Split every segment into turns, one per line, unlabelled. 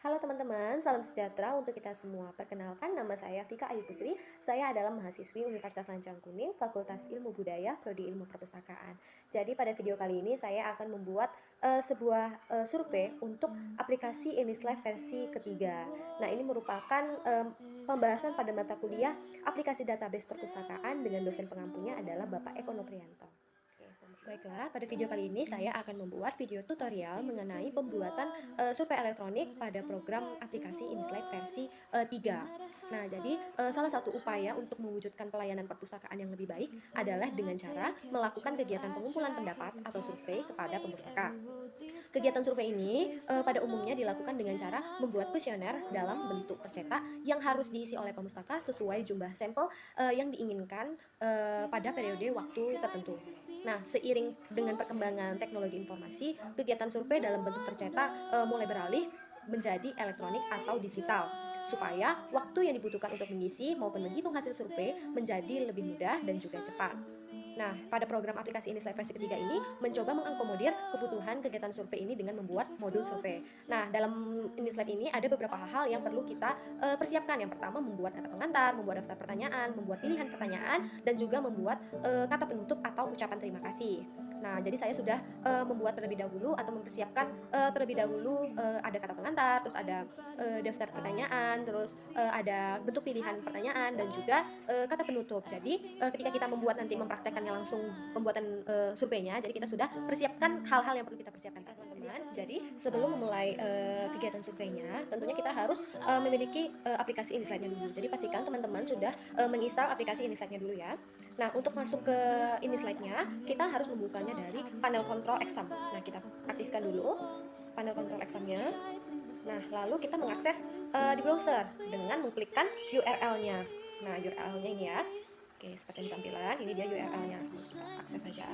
Halo teman-teman, salam sejahtera untuk kita semua. Perkenalkan, nama saya Vika Ayu Putri. Saya adalah mahasiswi Universitas Lancang Kuning, Fakultas Ilmu Budaya, Prodi Ilmu Perpustakaan. Jadi pada video kali ini saya akan membuat sebuah survei untuk aplikasi Inislab versi ketiga. Nah, ini merupakan pembahasan pada mata kuliah aplikasi database perpustakaan dengan dosen pengampunya adalah Bapak Eko Noprianto. Baiklah, pada video kali ini saya akan membuat video tutorial mengenai pembuatan survei elektronik pada program aplikasi Inislab versi 3. Nah, jadi salah satu upaya untuk mewujudkan pelayanan perpustakaan yang lebih baik adalah dengan cara melakukan kegiatan pengumpulan pendapat atau survei kepada pemustaka. Kegiatan survei ini pada umumnya dilakukan dengan cara membuat kuesioner dalam bentuk tercetak yang harus diisi oleh pemustaka sesuai jumlah sampel yang diinginkan pada periode waktu tertentu. Nah, seiring dengan perkembangan teknologi informasi, kegiatan survei dalam bentuk tercetak mulai beralih menjadi elektronik atau digital, supaya waktu yang dibutuhkan untuk mengisi maupun menghitung hasil survei menjadi lebih mudah dan juga cepat. Nah, pada program aplikasi Inislab versi ketiga ini mencoba mengakomodir kebutuhan kegiatan survei ini dengan membuat modul survei. Nah, dalam Inislab ini ada beberapa hal yang perlu kita persiapkan. Yang pertama, membuat kata pengantar, membuat daftar pertanyaan, membuat pilihan pertanyaan, dan juga membuat kata penutup atau ucapan terima kasih. Nah, jadi saya sudah membuat terlebih dahulu atau mempersiapkan terlebih dahulu ada kata pengantar, terus ada daftar pertanyaan, terus ada bentuk pilihan pertanyaan dan juga kata penutup. Jadi ketika kita membuat nanti mempraktekkannya langsung pembuatan surveinya, jadi kita sudah persiapkan hal-hal yang perlu kita persiapkan, teman-teman. Jadi sebelum memulai kegiatan surveinya, tentunya kita harus memiliki aplikasi Inislab-nya dulu. Jadi pastikan teman-teman sudah menginstal aplikasi Inislab-nya dulu ya. Nah, untuk masuk ke Inislab-nya, kita harus membukanya dari panel kontrol exam. Nah, kita aktifkan dulu panel kontrol exam-nya. Nah, lalu kita mengakses di browser dengan mengklikkan URL-nya. Nah, URL-nya ini ya. Oke, seperti yang tampilan, ini dia URL-nya. Kita akses saja.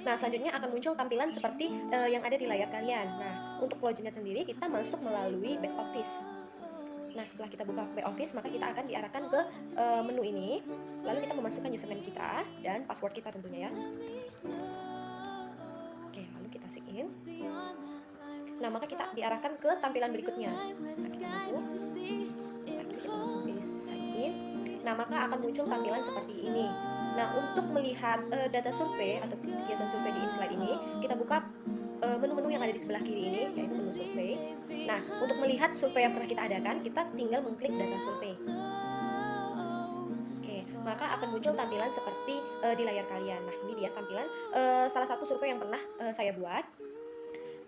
Nah, selanjutnya akan muncul tampilan seperti yang ada di layar kalian. Nah, untuk loginnya sendiri kita masuk melalui back office. Nah, setelah kita buka back office, maka kita akan diarahkan ke menu ini. Lalu kita memasukkan username kita dan password kita tentunya ya. Oke, lalu kita sign in. Nah, maka kita diarahkan ke tampilan berikutnya. Nah, kita masuk. Lagi kita langsung pilih sign in. Nah, maka akan muncul tampilan seperti ini. Nah, untuk melihat data survei atau kegiatan survei di Inislab ini, kita buka menu-menu yang ada di sebelah kiri ini, yaitu menu survei. Nah, untuk melihat survei yang pernah kita adakan, kita tinggal mengklik data survei. Oke, maka akan muncul tampilan seperti di layar kalian. Nah, ini dia tampilan salah satu survei yang pernah saya buat.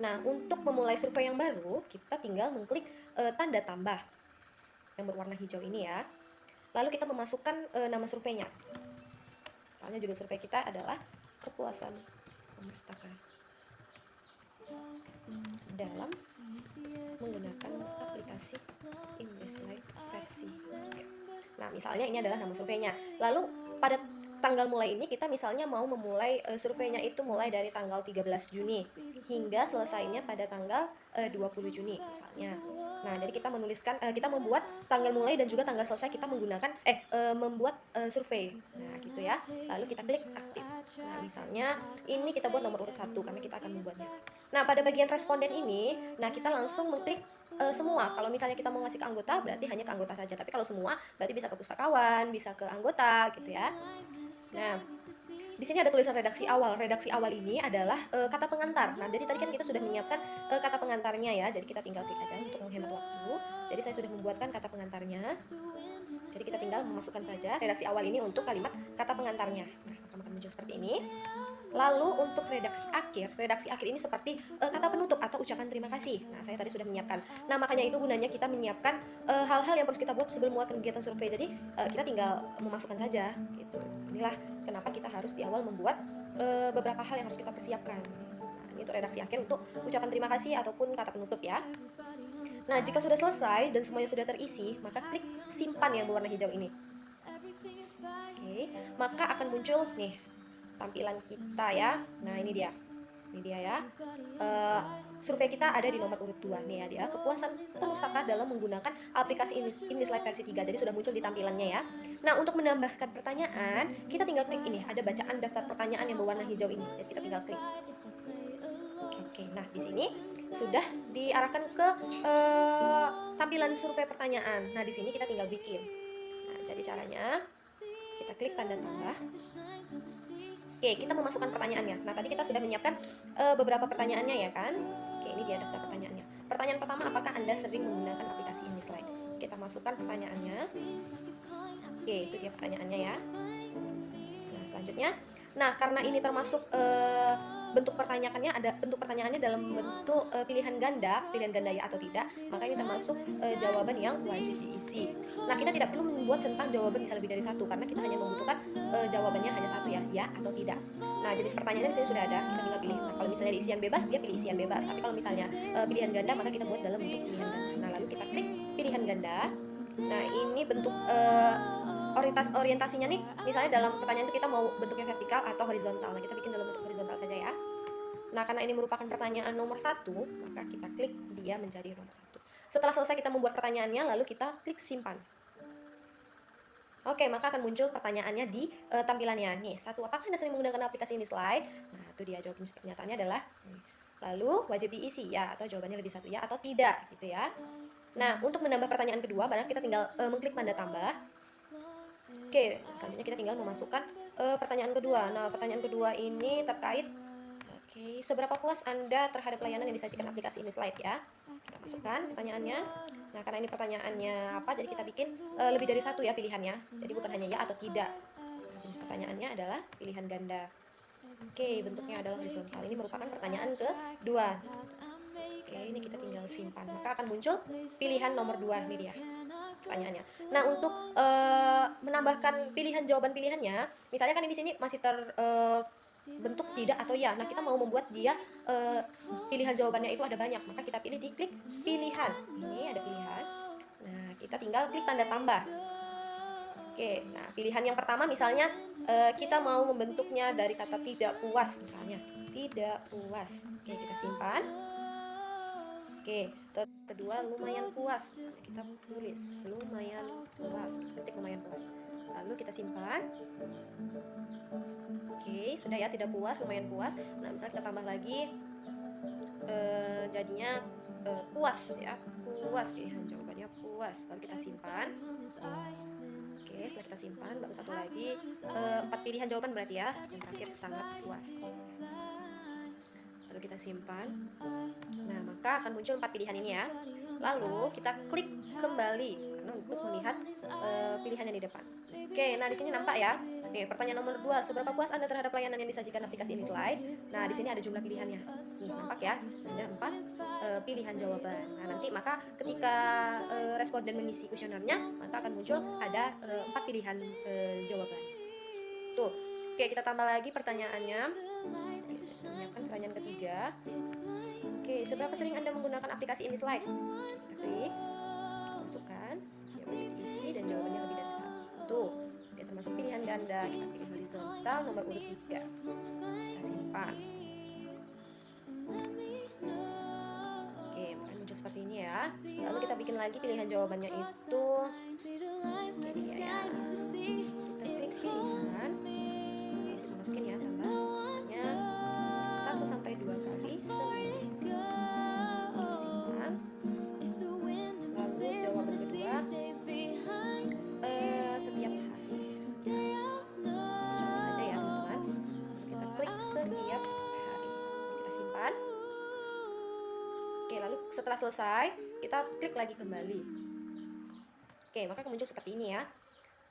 Nah, untuk memulai survei yang baru, kita tinggal mengklik tanda tambah yang berwarna hijau ini ya. Lalu kita memasukkan nama surveinya. Soalnya judul survei kita adalah kepuasan pemustaka dalam menggunakan aplikasi Inislab versi. Nah, misalnya ini adalah nama surveinya. Lalu pada tanggal mulai ini kita misalnya mau memulai surveinya itu mulai dari tanggal 13 Juni hingga selesainya pada tanggal 20 Juni misalnya. Nah, jadi kita menuliskan kita membuat tanggal mulai dan juga tanggal selesai kita menggunakan membuat survei. Nah, gitu ya. Lalu kita klik aktif. Nah, misalnya ini kita buat nomor urut 1 karena kita akan membuatnya. Nah, pada bagian responden ini, nah kita langsung mengklik semua. Kalau misalnya kita mau ngasih ke anggota berarti hanya ke anggota saja, tapi kalau semua berarti bisa ke pustakawan, bisa ke anggota gitu ya. Nah, di sini ada tulisan redaksi awal. Redaksi awal ini adalah kata pengantar. Nah, jadi tadi kan kita sudah menyiapkan kata pengantarnya ya. Jadi kita tinggal klik aja untuk menghemat waktu. Jadi saya sudah membuatkan kata pengantarnya. Jadi kita tinggal memasukkan saja redaksi awal ini untuk kalimat kata pengantarnya. Nah, akan muncul seperti ini. Lalu untuk redaksi akhir ini seperti kata penutup atau ucapan terima kasih. Nah, saya tadi sudah menyiapkan. Nah, makanya itu gunanya kita menyiapkan hal-hal yang harus kita buat sebelum membuat kegiatan survei. Jadi kita tinggal memasukkan saja gitu. Inilah kenapa kita harus di awal membuat beberapa hal yang harus kita persiapkan. Nah, ini untuk redaksi akhir untuk ucapan terima kasih ataupun kata penutup ya. Nah, jika sudah selesai dan semuanya sudah terisi, maka klik simpan yang berwarna hijau ini. Oke, maka akan muncul nih tampilan kita ya. Nah, ini dia ya. Survei kita ada di nomor urut 2 nih ya, dia kepuasan pemustaka dalam menggunakan aplikasi Inislab versi 3. Jadi sudah muncul di tampilannya ya. Nah, untuk menambahkan pertanyaan, kita tinggal klik ini, ada bacaan daftar pertanyaan yang berwarna hijau ini. Jadi kita tinggal klik. Oke, nah di sini sudah diarahkan ke tampilan survei pertanyaan. Nah, di sini kita tinggal bikin. Nah, jadi caranya kita klik tanda tambah. Oke, kita memasukkan pertanyaannya. Nah, tadi kita sudah menyiapkan beberapa pertanyaannya ya kan? Oke, ini dia daftar pertanyaannya. Pertanyaan pertama, apakah Anda sering menggunakan aplikasi InDesign? Kita masukkan pertanyaannya. Oke, itu dia pertanyaannya ya. Nah, selanjutnya, karena ini termasuk bentuk pertanyaannya dalam bentuk pilihan ganda ya atau tidak, maka ini termasuk jawaban yang wajib diisi. Nah, kita tidak perlu membuat centang jawaban bisa lebih dari satu, karena kita hanya membutuhkan jawabannya hanya satu ya atau tidak. Nah, jenis pertanyaannya di sini sudah ada, kita tinggal pilih. Nah, kalau misalnya di isian bebas, dia pilih isian bebas. Tapi kalau misalnya pilihan ganda, maka kita buat dalam bentuk pilihan ganda. Nah, lalu kita klik pilihan ganda. Nah, ini bentuk orientasinya nih, misalnya dalam pertanyaan itu kita mau bentuknya vertikal atau horizontal. Nah, kita bikin dalam bentuk horizontal saja ya. Nah, karena ini merupakan pertanyaan nomor 1, maka kita klik dia menjadi nomor 1. Setelah selesai kita membuat pertanyaannya, lalu kita klik simpan. Oke, maka akan muncul pertanyaannya di tampilannya. Nih, 1, apakah Anda sering menggunakan aplikasi InDesign? Nah, itu dia jawaban pernyataannya adalah lalu wajib diisi ya, atau jawabannya lebih satu ya atau tidak gitu ya. Nah, untuk menambah pertanyaan kedua, barang kita tinggal mengklik tanda tambah. Oke, selanjutnya kita tinggal memasukkan pertanyaan kedua. Nah, pertanyaan kedua ini terkait seberapa puas Anda terhadap layanan yang disajikan aplikasi InDesign ya. Kita masukkan pertanyaannya. Nah, karena ini pertanyaannya apa, jadi kita bikin lebih dari satu ya pilihannya. Jadi bukan hanya ya atau tidak. Nah, jenis pertanyaannya adalah pilihan ganda. Oke, bentuknya adalah horizontal. Ini merupakan pertanyaan kedua. Oke, ini kita tinggal simpan. Maka akan muncul pilihan nomor 2, ini dia pertanyaannya. Nah, untuk menambahkan jawaban pilihannya, misalnya kan di sini masih bentuk tidak atau ya. Nah, kita mau membuat dia pilihan jawabannya itu ada banyak, maka kita pilih di klik pilihan. Ini ada pilihan. Nah, kita tinggal klik tanda tambah. Oke, nah pilihan yang pertama misalnya kita mau membentuknya dari kata tidak puas misalnya. Tidak puas. Oke, kita simpan. Oke, kedua lumayan puas. Misalnya kita tulis lumayan puas, ketik lumayan puas. Lalu kita simpan. Oke, sudah ya, tidak puas, lumayan puas. Nah, misalnya kita tambah lagi jadinya puas ya, puas, pilihan jawabannya puas. Lalu kita simpan. Oke, setelah kita simpan, baru satu lagi 4 pilihan jawaban berarti ya. Yang terakhir sangat puas. Lalu kita simpan. Nah, maka akan muncul 4 pilihan ini ya. Lalu kita klik kembali karena untuk melihat pilihan yang di depan. Oke, nah di sini nampak ya. Nih, pertanyaan nomor 2, seberapa puas Anda terhadap layanan yang disajikan aplikasi InDesign? Nah, di sini ada jumlah pilihannya. Nih, nampak ya. Ada 4 pilihan jawaban. Nah, nanti maka ketika responden mengisi kuesionernya, maka akan muncul ada 4 pilihan jawaban. Tuh. Oke, kita tambah lagi pertanyaannya. Saya menyiapkan pertanyaan ketiga. Oke, seberapa sering Anda menggunakan aplikasi InDesign? Kita klik, kita masukkan, dia wajib diisi dan jawabannya lebih dari 1. Dia termasuk pilihan ganda, kita pilih horizontal nomor urut 3. Kita simpan. Oke, akan muncul seperti ini ya. Lalu kita bikin lagi pilihan jawabannya itu. Oke, ini ya. Kita klik pilihan. Kita masukin ya, tambah misalnya 1 sampai 2 kali seminggu. Kita simpan. Lalu jawaban kedua setiap hari. Contoh aja ya teman-teman. Kita klik setiap hari. Kita simpan. Oke, lalu setelah selesai kita klik lagi kembali. Oke, maka muncul seperti ini ya.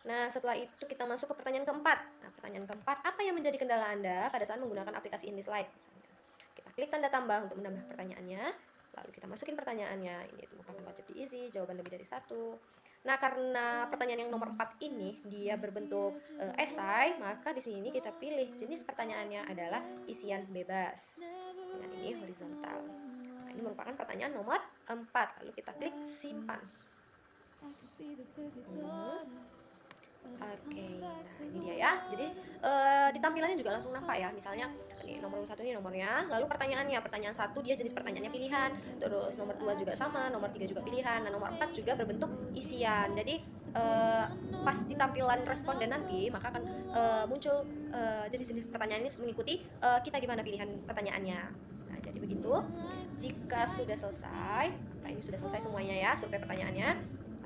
Nah, setelah itu kita masuk ke pertanyaan keempat. Nah, pertanyaan keempat, apa yang menjadi kendala Anda pada saat menggunakan aplikasi InDesign? Misalnya, kita klik tanda tambah untuk menambah pertanyaannya. Lalu kita masukin pertanyaannya. Ini merupakan wajib diisi, jawaban lebih dari 1. Nah, karena pertanyaan yang nomor 4 ini dia berbentuk esai, maka di sini kita pilih jenis pertanyaannya adalah isian bebas. Dengan ini horizontal. Nah, ini merupakan pertanyaan nomor 4. Lalu kita klik simpan. Oke, nah ini dia ya. Jadi di tampilannya juga langsung nampak ya. Misalnya ini nomor 1 ini nomornya, lalu pertanyaannya, pertanyaan 1 dia jenis pertanyaannya pilihan, terus nomor 2 juga sama, nomor 3 juga pilihan, nah nomor 4 juga berbentuk isian. Jadi pas di tampilan responden nanti maka akan muncul jenis-jenis pertanyaan ini mengikuti kita gimana pilihan pertanyaannya. Nah, jadi begitu. Jika sudah selesai, nah ini sudah selesai semuanya ya survei pertanyaannya.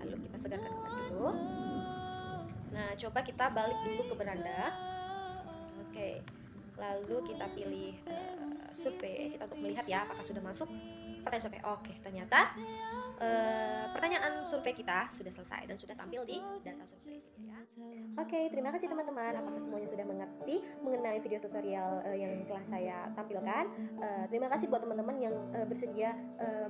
Lalu kita segarkan kembali dulu. Nah, coba kita balik dulu ke beranda. Oke. Lalu kita pilih survei kita untuk melihat ya apakah sudah masuk pertanyaan survei. Oke, ternyata pertanyaan survei kita sudah selesai dan sudah tampil di data survei ya. Oke, terima kasih teman-teman. Apakah semuanya sudah mengerti mengenai video tutorial yang telah saya tampilkan? Terima kasih buat teman-teman yang bersedia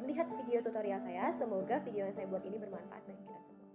melihat video tutorial saya. Semoga video yang saya buat ini bermanfaat bagi kita semua.